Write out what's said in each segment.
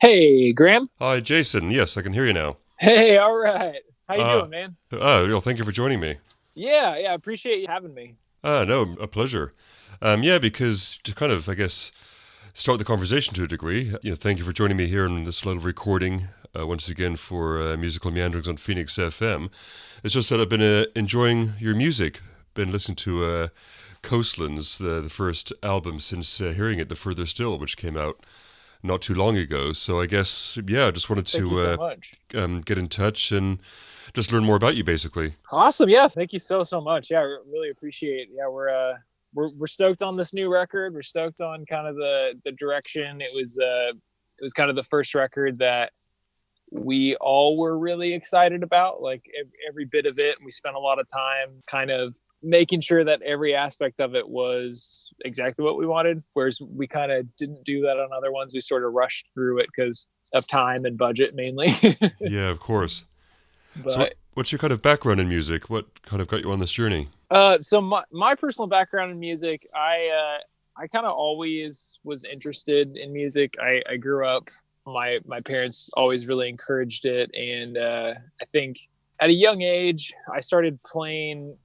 Hey, Graham. Hi, Jason. Yes, I can hear you now. Hey, all right. How you Uh, doing, man? well, thank you for joining me. Yeah, appreciate you having me. No, a pleasure. Yeah, because to kind of, I guess, start the conversation to a degree, thank you for joining me here in this little recording once again for Musical Meanderings on Phoenix FM. It's just that I've been enjoying your music, been listening to Coastlands, the first album since hearing it, The Further Still, which came out not too long ago. So I guess, yeah, I just wanted Thank you to so much. get in touch and just learn more about you, basically. Awesome. Yeah, thank you so much. Yeah, really appreciate. Yeah, we're stoked on this new record. We're stoked on kind of the direction. It was kind of the first record that we all were really excited about, like every bit of it. And we spent a lot of time kind of making sure that every aspect of it was exactly what we wanted. Whereas we kind of didn't do that on other ones. We sort of rushed through it because of time and budget mainly. Yeah, of course. So, But what's your kind of background in music? What kind of got you on this journey? so my personal background in music, I kind of always was interested in music. I grew up. My parents always really encouraged it, and I think at a young age I started playing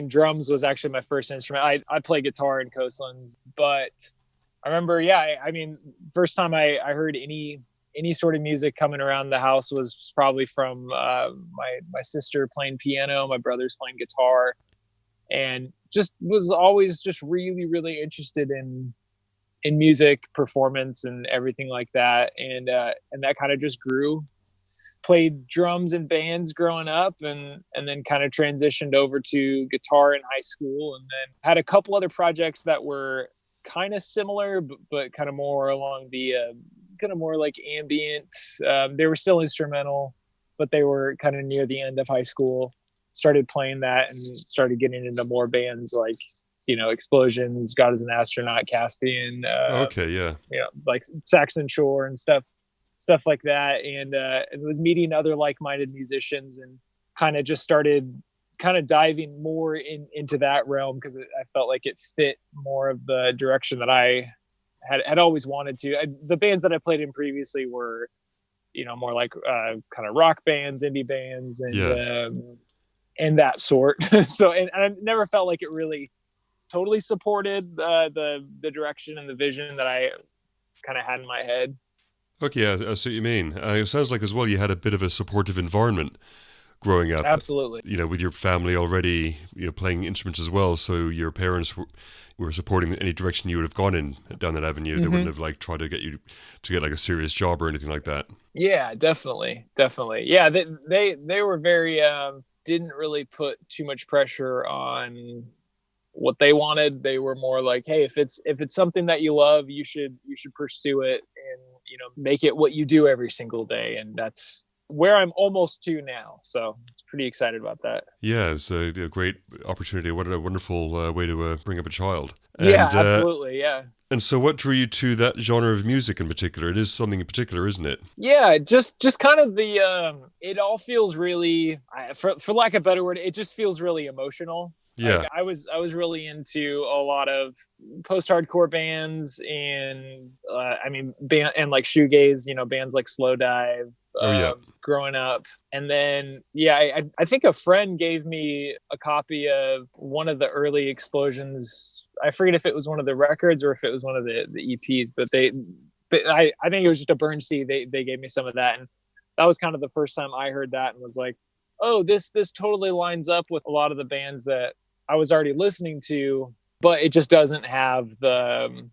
drums. Was actually my first instrument. I play guitar in Coastlands, but I remember, yeah, I mean, first time I heard any sort of music coming around the house was probably from my sister playing piano, my brother's playing guitar, and just was always just really interested in music performance and everything like that, and that kind of just grew. Played drums in bands growing up, and then kind of transitioned over to guitar in high school, and then had a couple other projects that were kind of similar, but kind of more along the kind of more like ambient. They were still instrumental, but they were kind of near the end of high school. Started playing that and started getting into more bands like, Explosions, God is an Astronaut, Caspian, Okay, yeah. like Saxon Shore and stuff like that. And was meeting other like-minded musicians and kind of just started kind of diving more into that realm because I felt like it fit more of the direction that I had always wanted to. The bands that I played in previously were, more like kind of rock bands, indie bands, Yeah. and that sort. So, and I never felt like it really totally supported the direction and the vision that I kind of had in my head. Okay, yeah, I see what you mean. It sounds like as well you had a bit of a supportive environment growing up, Absolutely. with your family already, playing instruments as well. So your parents were supporting any direction you would have gone in down that avenue. They wouldn't Mm-hmm. have like tried to get you to get like a serious job or anything like that. Yeah, definitely. Yeah, they were very didn't really put too much pressure on what they wanted. They were more like, hey, if it's something that you love, you should pursue it and make it what you do every single day. And that's where I'm almost to now. So it's pretty excited about that. Yeah, it's a great opportunity. What a wonderful way to bring up a child. Yeah, And absolutely. Yeah. and so, what drew you to that genre of music in particular? It is something in particular, isn't it? Yeah, just kind of the it all feels really, for lack of a better word, it just feels really emotional. Like Yeah. I was really into a lot of post-hardcore bands, and I mean band and like shoegaze, bands like Slow Dive, Oh, yeah. growing up. And then yeah, I think a friend gave me a copy of one of the early Explosions. I forget if it was one of the records or if it was one of the EPs, but I think it was just a burn C. They gave me some of that, and that was kind of the first time I heard that and was like, oh, this totally lines up with a lot of the bands that I was already listening to, but it just doesn't have the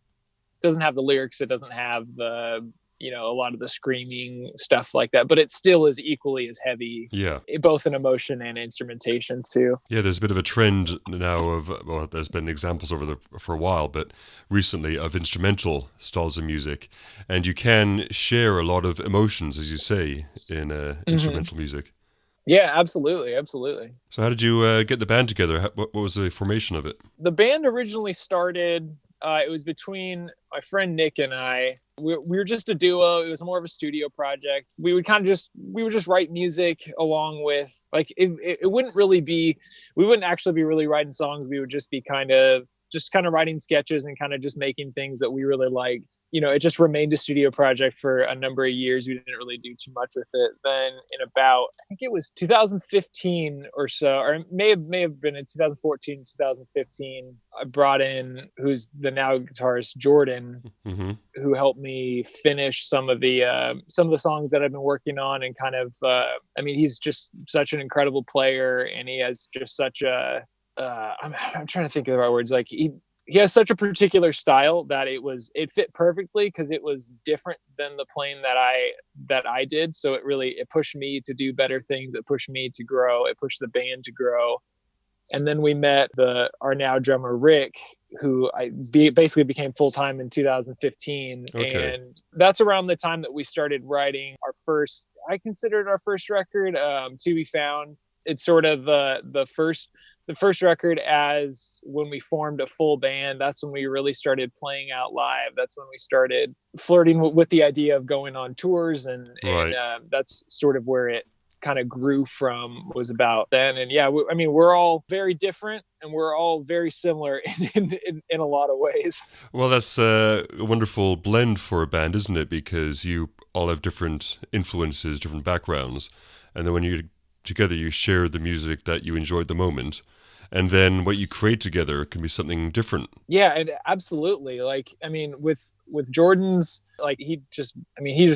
lyrics. It doesn't have the a lot of the screaming stuff like that, but it still is equally as heavy, Yeah. both in emotion and instrumentation too. Yeah, there's a bit of a trend now of, well, there's been examples for a while, but recently of instrumental styles of music, and you can share a lot of emotions, as you say, in Mm-hmm. instrumental music. Yeah, absolutely. So, how did you get the band together? What was the formation of it? The band originally started. It was between my friend Nick and I. We were just a duo. It was more of a studio project. We would just write music along with, like, it wouldn't really be. We wouldn't actually be really writing songs. We would just be kind of just kind of writing sketches and kind of just making things that we really liked. It just remained a studio project for a number of years. We didn't really do too much with it. Then in about, I think it was 2015 or so, or it may have been in 2014, 2015, I brought in, who's the now guitarist, Jordan, Mm-hmm. who helped me finish some of the songs that I've been working on, and kind of he's just such an incredible player, and he has just such a I'm trying to think of the right words. Like he has such a particular style that it fit perfectly, because it was different than the playing that I did. So it pushed me to do better things. It pushed me to grow. It pushed the band to grow. And then we met our now drummer Rick, who basically became full time in 2015. Okay. And that's around the time that we started writing our first. I consider it our first record, To Be Found. It's sort of the first record as when we formed a full band. That's when we really started playing out live. That's when we started flirting with the idea of going on tours, and Right. that's sort of where it kind of grew from, was about then. And yeah, we're all very different, and we're all very similar in a lot of ways. Well, that's a wonderful blend for a band, isn't it? Because you all have different influences, different backgrounds, and then when you together, you share the music that you enjoy at the moment, and then what you create together can be something different. Yeah, and absolutely. Like, with Jordan's, like, he just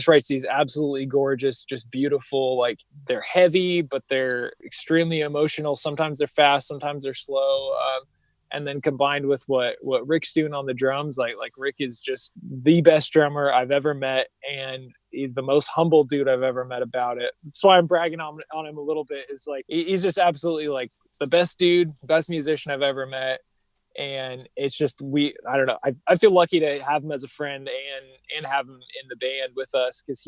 writes these absolutely gorgeous, just beautiful, like, they're heavy, but they're extremely emotional. Sometimes they're fast, sometimes they're slow. And then combined with what Rick's doing on the drums, like Rick is just the best drummer I've ever met, and he's the most humble dude I've ever met about it. That's why I'm bragging on him a little bit. Is like he's just absolutely like the best dude, best musician I've ever met. And it's just, I don't know, I feel lucky to have him as a friend and have him in the band with us, because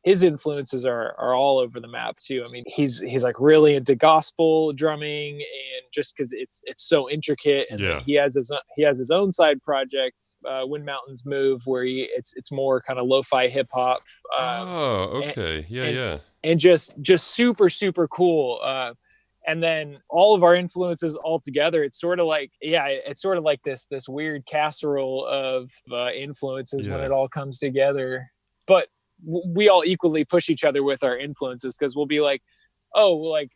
his influences are all over the map too. I mean, he's like really into gospel drumming, and just because it's so intricate. And Yeah. then he has his own side project, When Mountains Move, where it's more kind of lo-fi hip hop. Oh, And, okay. Yeah, and yeah. and just super super cool. And then all of our influences all together, it's sort of like this weird casserole of influences when Yeah. it all comes together. But we all equally push each other with our influences, because we'll be like, oh, like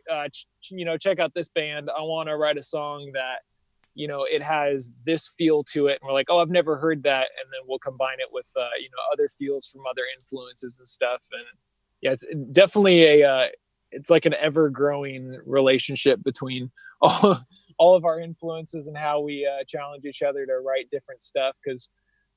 check out this band, I want to write a song that it has this feel to it, and we're like, oh, I've never heard that, and then we'll combine it with other feels from other influences and stuff. And yeah, it's definitely it's like an ever-growing relationship between all of our influences, and how we challenge each other to write different stuff, because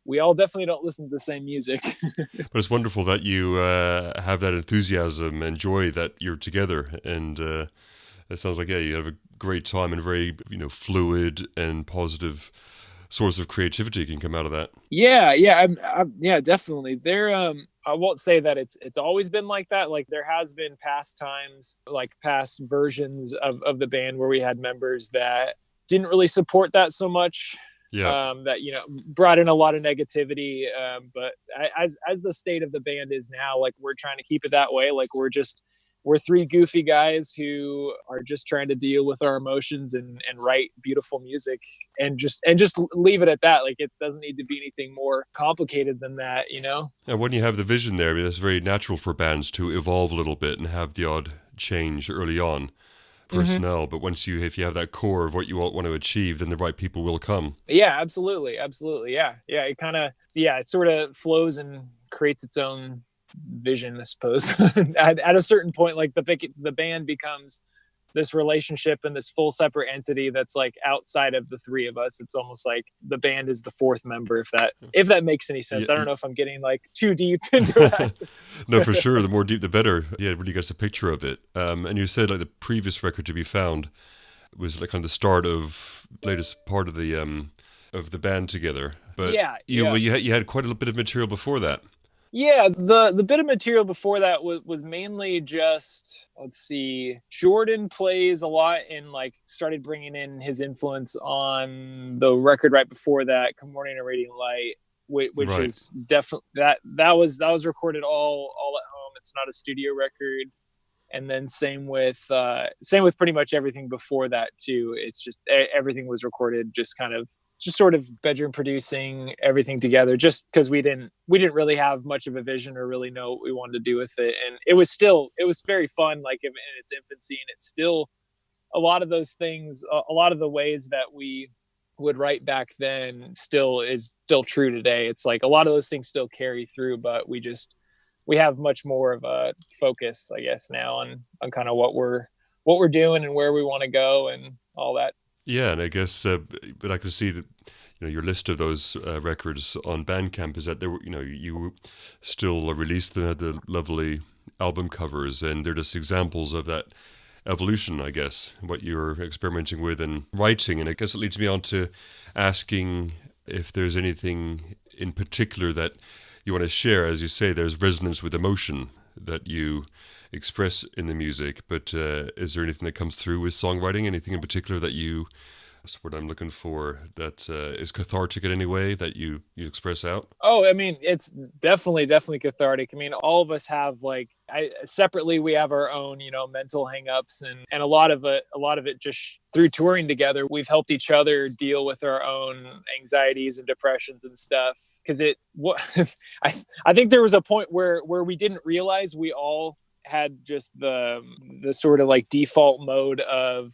we all definitely don't listen to the same music. But it's wonderful that you have that enthusiasm and joy that you're together, and it sounds like you have a great time, and very fluid and positive source of creativity can come out of that. Yeah, yeah, definitely. I won't say that it's always been like that. Like, there has been past times, like past versions of the band, where we had members that didn't really support that so much. Yeah. That brought in a lot of negativity. But as the state of the band is now, like, we're trying to keep it that way. Like, we're three goofy guys who are just trying to deal with our emotions and write beautiful music, and just leave it at that. Like, it doesn't need to be anything more complicated than that. And when you have the vision there, I mean, it's very natural for bands to evolve a little bit and have the odd change early on, personnel. But if you have that core of what you all want to achieve, then the right people will come. Yeah, absolutely. Yeah. It sort of flows and creates its own vision, I suppose. At a certain point, like, the band becomes this relationship and this full separate entity that's like outside of the three of us. It's almost like the band is the fourth member, if that makes any sense. Yeah, I don't know if I'm getting like too deep into that. no, for sure. The more deep, the better. Yeah, it really gets a picture of it. And you said like the previous record To Be Found was like kind of the start of the latest part of the band together. But you had quite a bit of material before that. Yeah, the bit of material before that was mainly just, let's see, Jordan plays a lot, and like started bringing in his influence on the record right before that, Come Morning and Radiant Light, which Right. is definitely that was recorded all at home. It's not a studio record. And then same with pretty much everything before that too. It's just everything was recorded just kind of just sort of bedroom producing everything together, just because we didn't really have much of a vision or really know what we wanted to do with it. And it was very fun, like in its infancy, and it's still a lot of those things, a lot of the ways that we would write back then is still true today. It's like a lot of those things still carry through, but we have much more of a focus, I guess, now on kind of what we're doing and where we want to go and all that. Yeah, and I guess, but I can see that your list of those records on Bandcamp is that there were, you still released the lovely album covers, and they're just examples of that evolution, I guess, what you're experimenting with and writing. And I guess it leads me on to asking if there's anything in particular that you want to share. As you say, there's resonance with emotion that you express in the music, but is there anything that comes through with songwriting? Anything in particular that's what I'm looking for, that is cathartic in any way that you express out? Oh, I mean, it's definitely cathartic. I mean, all of us have like, separately we have our own, mental hangups, and a lot of it just through touring together, we've helped each other deal with our own anxieties and depressions and stuff. Because I think there was a point where we didn't realize we all had just the sort of like default mode of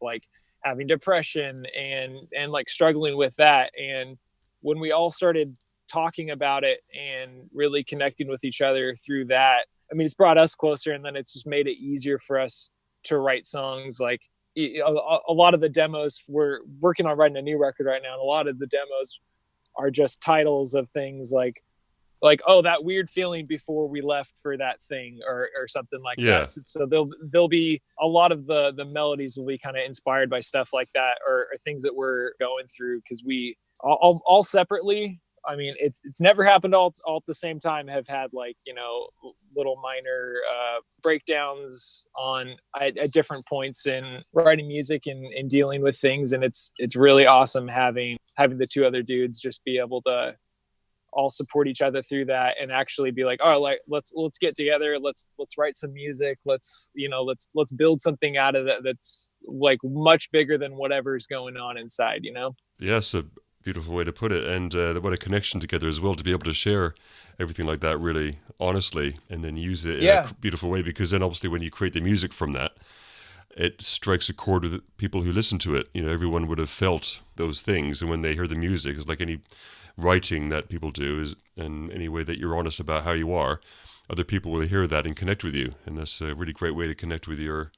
like having depression and like struggling with that. And when we all started talking about it and really connecting with each other through that, I mean, it's brought us closer, and then it's just made it easier for us to write songs. Like a lot of the demos, we're working on writing a new record right now, and a lot of the demos are just titles of things like, oh, that weird feeling before we left for that thing, or something like that. So there'll be a lot of the melodies will be kind of inspired by stuff like that, or things that we're going through, because we all separately, I mean, it's never happened all at the same time, have had like, little minor breakdowns at different points in writing music and dealing with things. And it's really awesome having the two other dudes just be able to all support each other through that, and actually be like, oh, like let's get together, let's write some music, let's build something out of that that's like much bigger than whatever's going on inside. Yes, a beautiful way to put it. And what a connection together as well, to be able to share everything like that really honestly, and then use it in a beautiful way, because then obviously when you create the music from that, it strikes a chord with people who listen to it. Everyone would have felt those things, and when they hear the music, it's like any writing that people do, is in any way that you're honest about how you are, other people will hear that and connect with you. And that's a really great way to connect with your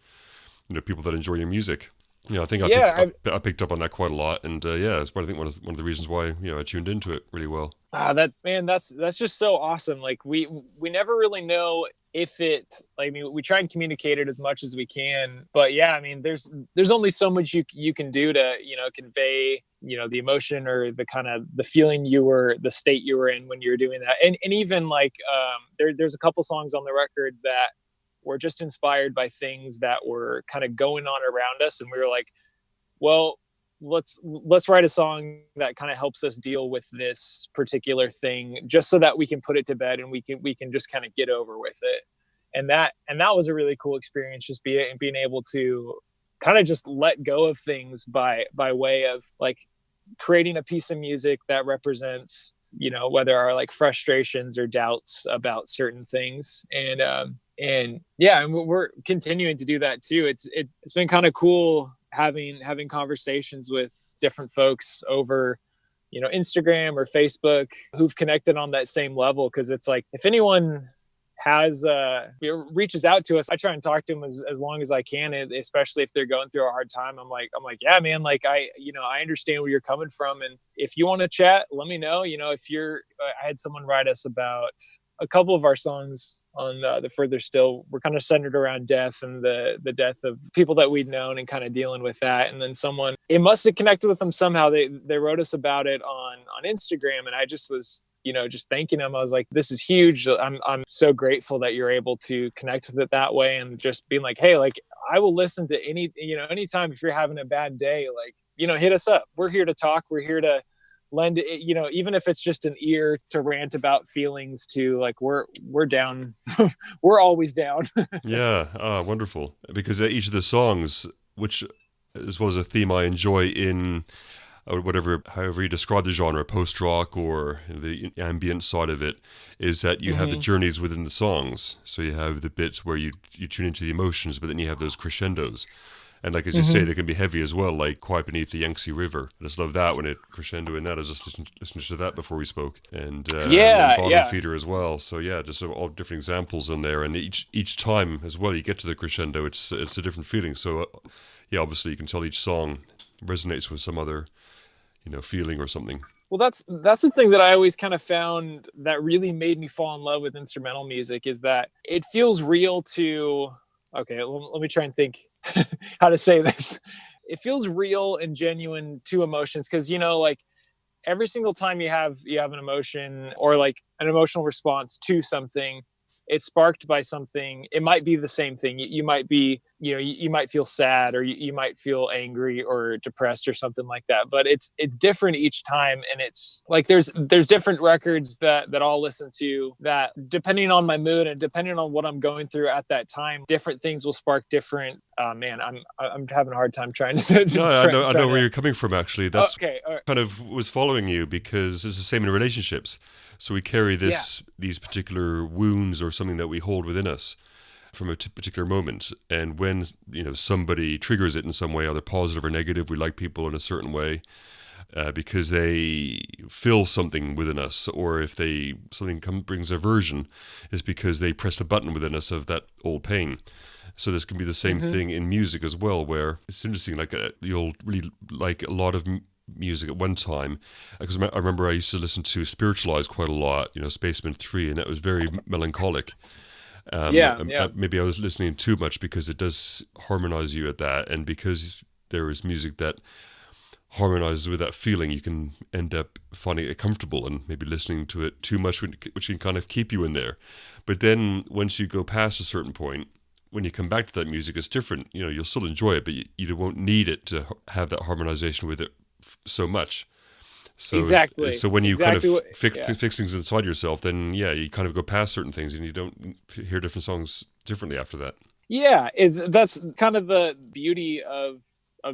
people that enjoy your music. I think I picked up on that quite a lot, and it's I think one of the reasons why I tuned into it really well. That's just so awesome. Like we never really know if it, I mean, we try and communicate it as much as we can, but yeah, I mean, there's only so much you can do to convey the emotion, or the kind of the feeling the state you were in when you were doing that. And even like there's a couple songs on the record that were just inspired by things that were kind of going on around us, and we were like, well, let's write a song that kind of helps us deal with this particular thing, just so that we can put it to bed and we can just kind of get over with it. And that was a really cool experience, just being able to kind of just let go of things by way of like creating a piece of music that represents whether our like frustrations or doubts about certain things. And we're continuing to do that too. It's been kind of cool having conversations with different folks over Instagram or Facebook who've connected on that same level, because it's like, if anyone has reaches out to us, I try and talk to them as long as I can, especially if they're going through a hard time. I'm like, yeah, man, like I understand where you're coming from, and if you want to chat, let me know. I had someone write us about a couple of our songs on the Further Still were kind of centered around death and the death of people that we'd known, and kind of dealing with that. And then it must have connected with them somehow. They wrote us about it on Instagram, and I just was just thanking them. I was like, this is huge. I'm so grateful that you're able to connect with it that way, and just being like, hey, like I will listen to anytime if you're having a bad day, like, hit us up. We're here to talk. We're here to lend it, even if it's just an ear to rant about feelings, to like, we're down. We're always down. Yeah. Wonderful. Because each of the songs, which as well as a theme I enjoy in or whatever, however you describe the genre, post rock or the ambient side of it, is that you have the Hmm. journeys within the songs. So you have the bits where you tune into the emotions, but then you have those crescendos. And like as you say, Hmm. they can be heavy as well, like Quiet Beneath the Yangtze River. I just love that when it crescendo in that. I was just listening to that before we spoke, and Yeah, Bottom yeah. Feeder as well. So yeah, just all different examples in there, and each time as well, you get to the crescendo, it's a different feeling. So yeah, obviously you can tell each song resonates with some other feeling or something. Well, that's the thing that I always kind of found that really made me fall in love with instrumental music is that it feels real to. Okay, let me try and think how to say this. It feels real and genuine to emotions because like every single time you have an emotion or like an emotional response to something, it's sparked by something. It might be the same thing. You might be, you might feel sad or you might feel angry or depressed or something like that, but it's different each time. And it's like there's different records that I'll listen to that, depending on my mood and depending on what I'm going through at that time, different things will spark different. Man, I'm having a hard time trying to No, I know trying where to. you're coming from. Actually, that's Okay, all right. kind of was following you because it's the same in relationships. So we carry Yeah. these particular wounds or something that we hold within us from a particular moment, and when somebody triggers it in some way, either positive or negative, we like people in a certain way because they feel something within us, or if brings aversion, is because they pressed a button within us of that old pain. So this can be the same Hmm. thing in music as well, where it's interesting. Like you'll really like a lot of music at one time, because I remember I used to listen to Spiritualized quite a lot. Spaceman 3, and that was very melancholic. Yeah, yeah. Maybe I was listening too much because it does harmonize you at that, and because there is music that harmonizes with that feeling, you can end up finding it comfortable and maybe listening to it too much, which can kind of keep you in there. But then once you go past a certain point, when you come back to that music, it's different. You'll still enjoy it, but you won't need it to have that harmonization with it so much. So, Exactly. so when you kind of Exactly what, yeah. fix things inside yourself, then yeah, you kind of go past certain things, and you don't hear different songs differently after that. Yeah, that's kind of the beauty of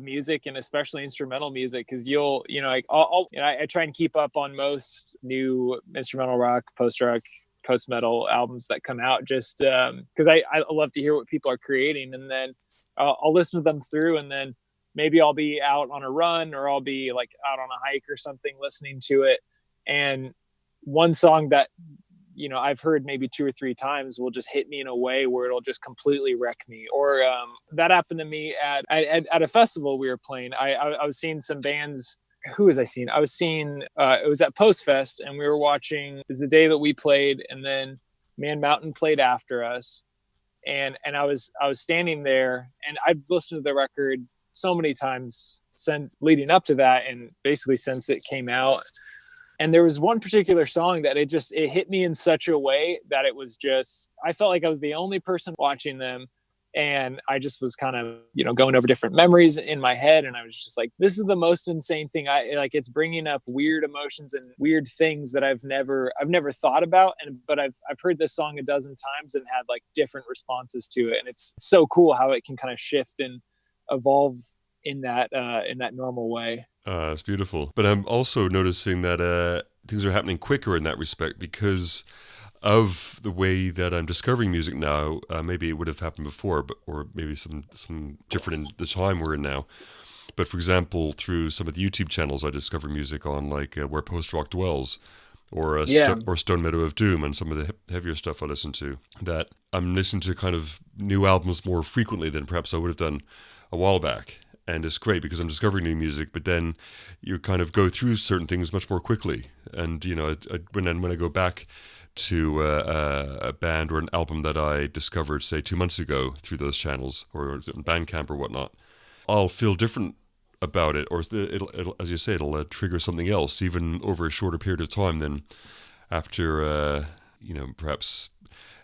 music and especially instrumental music because I try and keep up on most new instrumental rock, post rock, post metal albums that come out just because I love to hear what people are creating, and then I'll listen to them through, and then maybe I'll be out on a run or I'll be like out on a hike or something listening to it, and one song that I've heard maybe two or three times will just hit me in a way where it'll just completely wreck me. Or that happened to me at a festival we were playing. I was seeing some bands. Who was I seeing? I was seeing it was at Post Fest, and we were watching. It was the day that we played, and then Man Mountain played after us, and I was standing there, and I've listened to the record so many times since leading up to that, and basically since it came out. And there was one particular song that it hit me in such a way that it was just, I felt like I was the only person watching them. And I just was kind of, going over different memories in my head. And I was just like, this is the most insane thing. It's bringing up weird emotions and weird things that I've never thought about. But I've heard this song a dozen times and had like different responses to it. And it's so cool how it can kind of shift and evolve in that normal way. It's beautiful. But I'm also noticing that things are happening quicker in that respect because of the way that I'm discovering music now. Maybe it would have happened before, or maybe some different in the time we're in now. But for example, through some of the YouTube channels, I discover music on like Where Post Rock Dwells, or Yeah. or Stone Meadow of Doom, and some of the heavier stuff I listen to. That I'm listening to kind of new albums more frequently than perhaps I would have done a while back. And it's great because I'm discovering new music, but then you kind of go through certain things much more quickly. And when I go back to a band or an album that I discovered, say 2 months ago, through those channels or Bandcamp or whatnot, I'll feel different about it, or it'll as you say, it'll trigger something else, even over a shorter period of time than after perhaps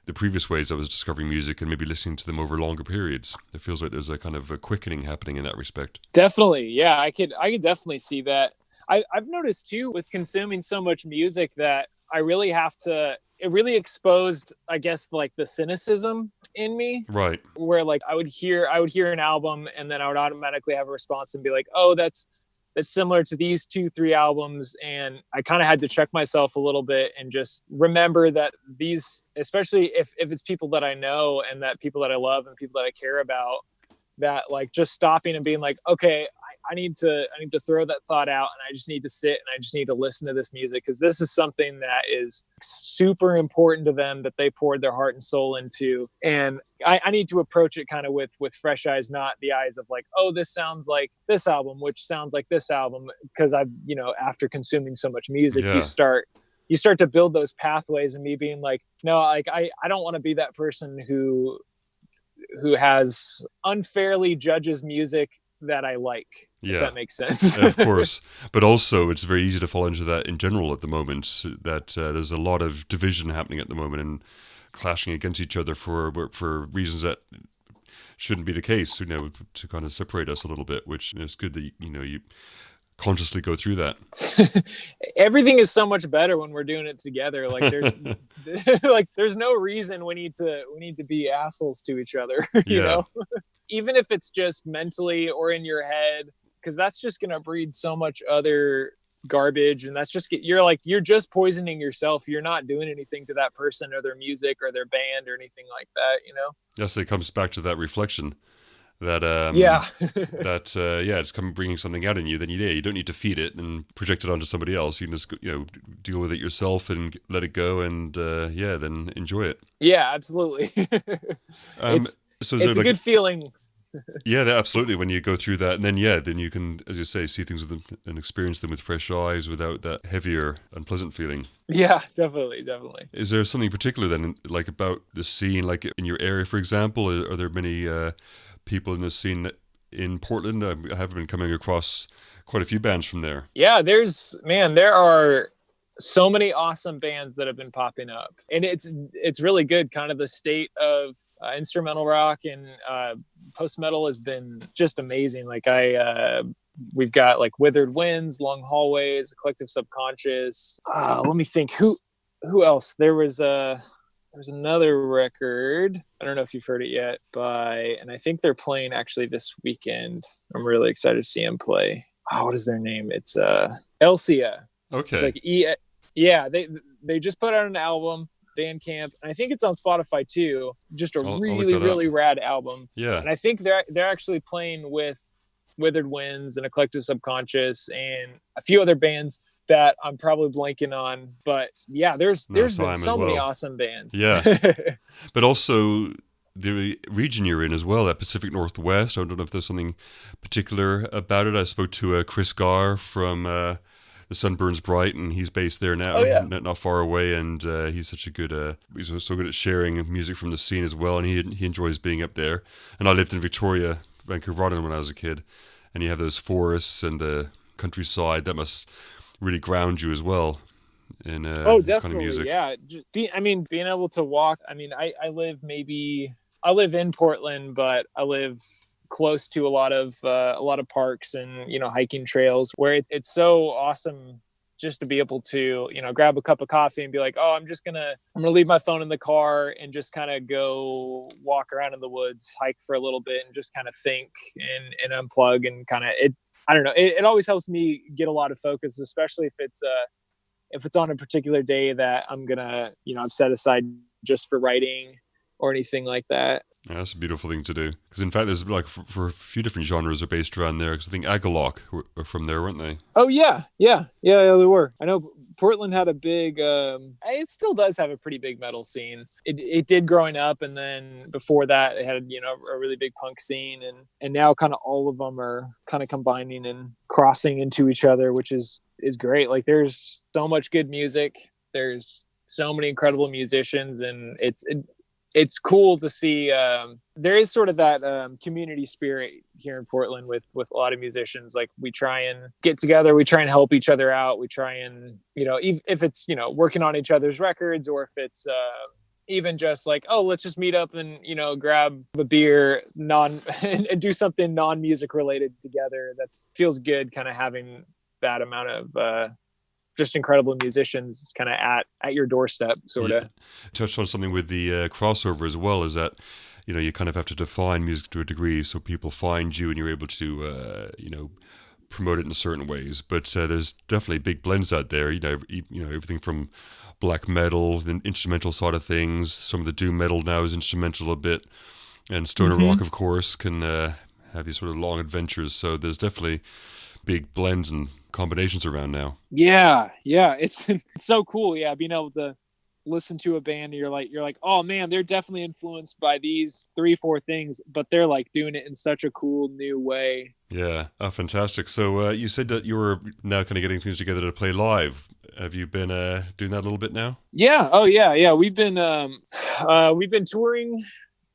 the previous ways I was discovering music and maybe listening to them over longer periods. It feels like there's a kind of a quickening happening in that respect. Definitely. Yeah, I could definitely see that. I've noticed too with consuming so much music that I really have to it really exposed, I guess, like the cynicism in me, Right. where like I would hear an album and then I would automatically have a response and be like, oh, that's similar to these 2-3 albums. And I kind of had to check myself a little bit and just remember that these, especially if it's people that I know and that people that I love and people that I care about, that like just stopping and being like, okay, I need to throw that thought out, and I just need to sit and I just need to listen to this music, because this is something that is super important to them, that they poured their heart and soul into. And I need to approach it kind of with fresh eyes, not the eyes of like, oh, this sounds like this album, which sounds like this album. Because I've, after consuming so much music, you start to build those pathways, and me being like, no, like I don't want to be that person who has unfairly judges music that I like. If that makes sense. Of course. But also, it's very easy to fall into that in general at the moment, that there's a lot of division happening at the moment and clashing against each other for reasons that shouldn't be the case, to kind of separate us a little bit, which is good that, you consciously go through that. Everything is so much better when we're doing it together. Like there's no reason we need to be assholes to each other, you know? Even if it's just mentally or in your head, because that's just going to breed so much other garbage. And that's just, you're just poisoning yourself. You're not doing anything to that person or their music or their band or anything like that, Yes, it comes back to that reflection. That it's bringing something out in you. Then you don't need to feed it and project it onto somebody else. You can just deal with it yourself and let it go, and then enjoy it. Yeah, absolutely. It's a good feeling. Yeah, absolutely. When you go through that, and then you can, as you say, see things with them and experience them with fresh eyes without that heavier, unpleasant feeling. Yeah, definitely. Is there something particular then, like about the scene, like in your area, for example? Are there many people in the scene in Portland? I have been coming across quite a few bands from there. Yeah, there are so many awesome bands that have been popping up, and it's really good. Kind of the state of instrumental rock and post metal has been just amazing. Like we've got like Withered Winds, Long Hallways, Collective Subconscious. Let me think. Who else? There's another record. I don't know if you've heard it yet, and I think they're playing actually this weekend. I'm really excited to see them play. What is their name? It's Elsia. Okay. It's they just put out an album, Bandcamp, and I think it's on Spotify too. Just a really rad album. Yeah. And I think they're actually playing with Withered Winds and a Collective Subconscious and a few other bands that I'm probably blanking on. But yeah, there's been so many awesome bands. Yeah. But also the region you're in as well, that Pacific Northwest. I don't know if there's something particular about it. I spoke to Chris Garr from The Sun Burns Bright, and he's based there now, not far away, and he's such a good, he's so good at sharing music from the scene as well, and he enjoys being up there. And I lived in Victoria, Vancouver Island when I was a kid, and you have those forests and the countryside that must really ground you as well in this kind of music. Yeah. Being able to walk, I live in Portland, but I live close to a lot of parks and hiking trails where it's so awesome just to be able to grab a cup of coffee and be like, I'm gonna leave my phone in the car and just kind of go walk around in the woods, hike for a little bit, and just kind of think and unplug, and kind of I don't know, it always helps me get a lot of focus, especially if it's on a particular day that I'm gonna I've set aside just for writing or anything like that. Yeah, that's a beautiful thing to do. Because in fact, there's like for a few different genres are based around there. Because I think Agalloch were from there, weren't they? Oh yeah, they were. I know Portland had a big. It still does have a pretty big metal scene. It did growing up, and then before that, it had a really big punk scene, and now kind of all of them are kind of combining and crossing into each other, which is great. Like there's so much good music. There's so many incredible musicians, and it's cool to see. There is sort of that community spirit here in Portland with a lot of musicians. Like we try and get together, we try and help each other out. We try and, if it's, working on each other's records, or if it's even just like, let's just meet up and, grab a beer and do something non-music related together. That feels good, kind of having that amount of just incredible musicians kind of at your doorstep, sort of. Touched on something with the crossover as well, is that you kind of have to define music to a degree so people find you and you're able to promote it in certain ways. But there's definitely big blends out there. Everything from black metal, the instrumental side of things. Some of the doom metal now is instrumental a bit, and stoner rock, of course, can have these sort of long adventures. So there's definitely big blends and combinations around now. Yeah, it's so cool. Yeah, being able to listen to a band and you're like, oh man, they're definitely influenced by these 3-4 things, but they're like doing it in such a cool new way. Yeah, fantastic. So you said that you were now kind of getting things together to play live. Have you been doing that a little bit now? Yeah. Oh yeah. We've been touring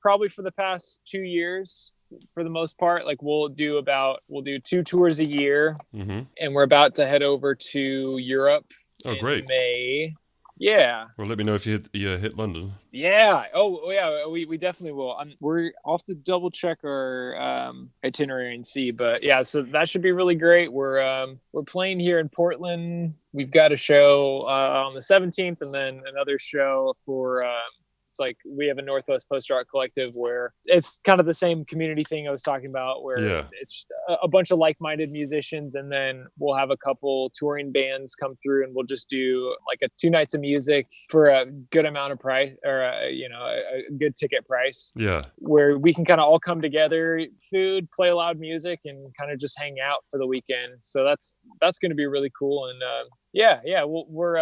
probably for the past 2 years for the most part. Like we'll do 2 tours a year, and we're about to head over to Europe. Oh, great! May. Yeah. Well, let me know if you hit London. Yeah. Oh, yeah. We definitely will. We're off to double check our itinerary and see, but yeah. So that should be really great. We're playing here in Portland. We've got a show on the 17th, and then another show for. It's like we have a Northwest Post Rock Collective where it's kind of the same community thing I was talking about, where it's just a bunch of like-minded musicians, and then we'll have a couple touring bands come through, and we'll just do like a 2 nights of music for a good amount of price, or a good ticket price. Yeah, where we can kind of all come together, eat food, play loud music, and kind of just hang out for the weekend. So that's going to be really cool. And we're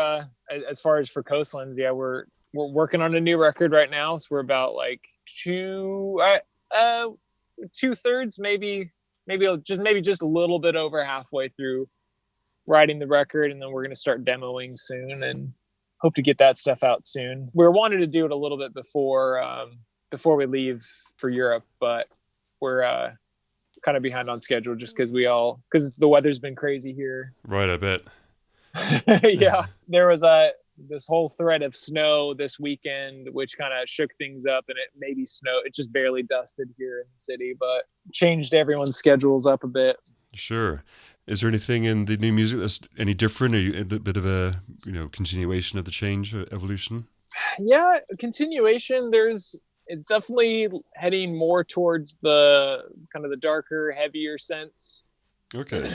as far as for Coastlands, we're working on a new record right now. So we're about like 2/3, maybe just a little bit over halfway through writing the record. And then we're going to start demoing soon and hope to get that stuff out soon. We were wanting to do it a little bit before we leave for Europe, but we're kind of behind on schedule just because the weather's been crazy here. Right. I bet. Yeah. There was this whole thread of snow this weekend, which kind of shook things up, and it maybe snowed. It just barely dusted here in the city, but changed everyone's schedules up a bit. Sure. Is there anything in the new music that's any different? Are you a bit of a continuation of the change, evolution? Yeah, continuation. It's definitely heading more towards the kind of the darker, heavier sense. Okay.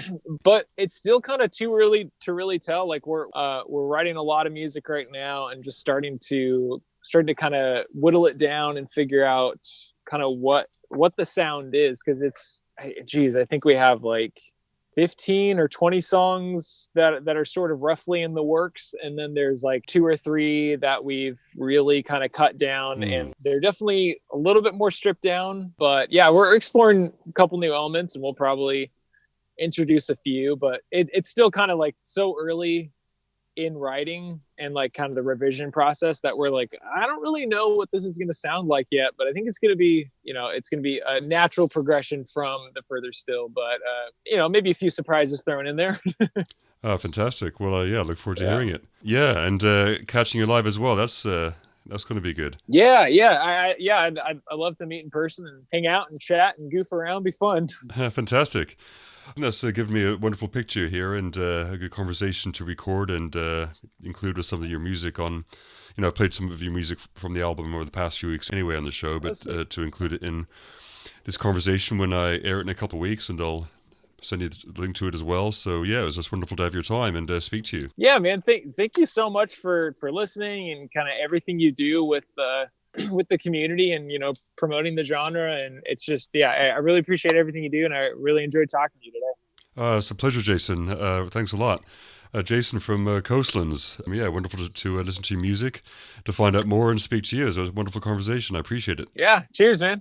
But it's still kind of too early to really tell. Like we're writing a lot of music right now and just starting to kind of whittle it down and figure out kind of what the sound is. Cause I think we have like 15 or 20 songs that are sort of roughly in the works. And then there's like 2 or 3 that we've really kind of cut down, and they're definitely a little bit more stripped down, but yeah, we're exploring a couple new elements, and we'll probably introduce a few, but it's still kind of like so early in writing and like kind of the revision process that we're like, I don't really know what this is going to sound like yet, but I think it's going to be, it's going to be a natural progression from the Further Still, but maybe a few surprises thrown in there. Oh, fantastic. Well, look forward to hearing it. Yeah. And catching you live as well. That's going to be good. Yeah. I love to meet in person and hang out and chat and goof around. Be fun. Fantastic. That's given me a wonderful picture here, and a good conversation to record and include with some of your music on. I've played some of your music from the album over the past few weeks anyway on the show, but to include it in this conversation when I air it in a couple of weeks, and I'll send you the link to it as well. So yeah, it was just wonderful to have your time and speak to you. Yeah, man. Thank you so much for listening and kind of everything you do with the community and, promoting the genre. And it's just, I really appreciate everything you do. And I really enjoyed talking to you today. It's a pleasure, Jason. Thanks a lot. Jason from Coastlands. Wonderful to listen to your music, to find out more and speak to you. It was a wonderful conversation. I appreciate it. Yeah. Cheers, man.